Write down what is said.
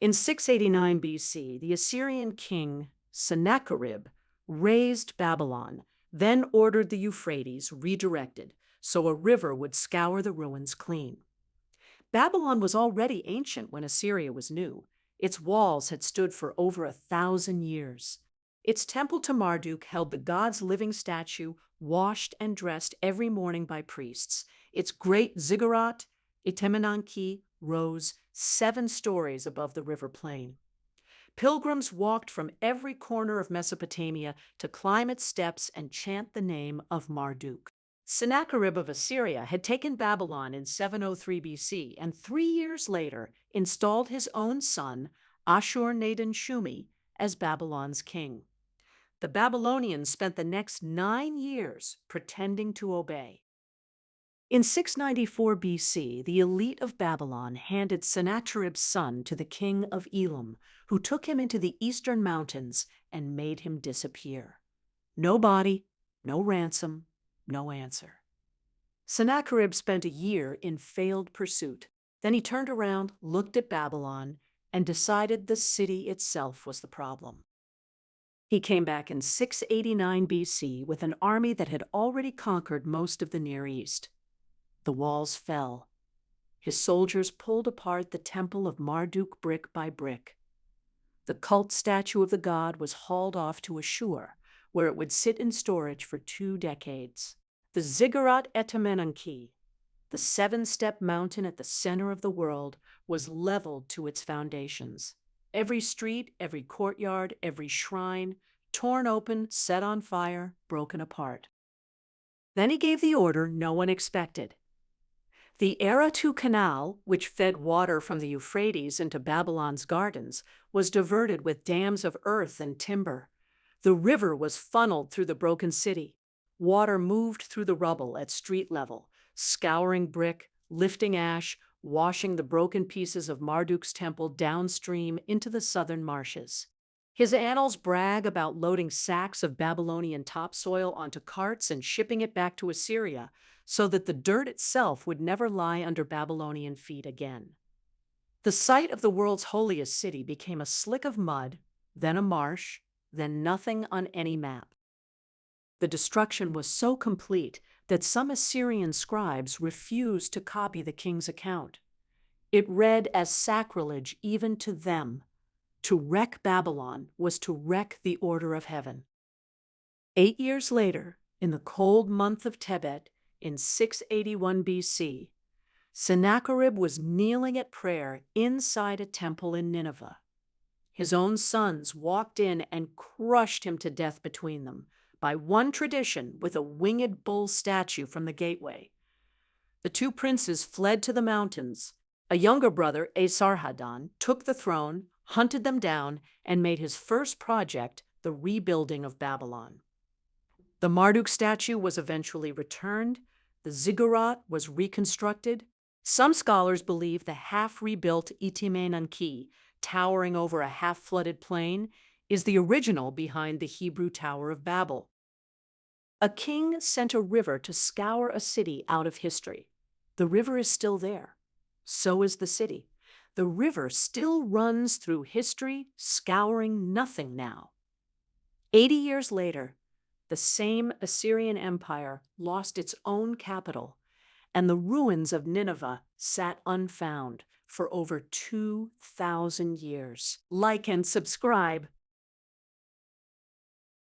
In 689 BC, the Assyrian king Sennacherib razed Babylon, then ordered the Euphrates redirected so a river would scour the ruins clean. Babylon was already ancient when Assyria was new. Its walls had stood for over 1,000 years. Its temple to Marduk held the god's living statue, washed and dressed every morning by priests. Its great ziggurat, Etemenanki, rose 7 stories above the river plain. Pilgrims walked from every corner of Mesopotamia to climb its steps and chant the name of Marduk. Sennacherib of Assyria had taken Babylon in 703 BC and 3 years later installed his own son, Ashur-nadin-shumi, as Babylon's king. The Babylonians spent the next 9 years pretending to obey. In 694 BC, the elite of Babylon handed Sennacherib's son to the king of Elam, who took him into the eastern mountains and made him disappear. No body, no ransom, no answer. Sennacherib spent a year in failed pursuit. Then he turned around, looked at Babylon, and decided the city itself was the problem. He came back in 689 BC with an army that had already conquered most of the Near East. The walls fell. His soldiers pulled apart the temple of Marduk brick by brick. The cult statue of the god was hauled off to Ashur, where it would sit in storage for 2 decades. The Ziggurat Etemenanki, the 7-step mountain at the center of the world, was leveled to its foundations. Every street, every courtyard, every shrine, torn open, set on fire, broken apart. Then he gave the order no one expected. The Eratu Canal, which fed water from the Euphrates into Babylon's gardens, was diverted with dams of earth and timber. The river was funneled through the broken city. Water moved through the rubble at street level, scouring brick, lifting ash, washing the broken pieces of Marduk's temple downstream into the southern marshes. His annals brag about loading sacks of Babylonian topsoil onto carts and shipping it back to Assyria, so that the dirt itself would never lie under Babylonian feet again. The site of the world's holiest city became a slick of mud, then a marsh, then nothing on any map. The destruction was so complete that some Assyrian scribes refused to copy the king's account. It read as sacrilege even to them. To wreck Babylon was to wreck the order of heaven. 8 years later, in the cold month of Tebet, in 681 BC, Sennacherib was kneeling at prayer inside a temple in Nineveh. His own sons walked in and crushed him to death between them, by one tradition with a winged bull statue from the gateway. The 2 princes fled to the mountains. A younger brother, Esarhaddon, took the throne, hunted them down, and made his first project the rebuilding of Babylon. The Marduk statue was eventually returned. The ziggurat was reconstructed. Some scholars believe the half-rebuilt Etemenanki, towering over a half-flooded plain, is the original behind the Hebrew Tower of Babel. A king sent a river to scour a city out of history. The river is still there. So is the city. The river still runs through history, scouring nothing now. 80 years later, the same Assyrian Empire lost its own capital, and the ruins of Nineveh sat unfound for over 2,000 years. Like and subscribe.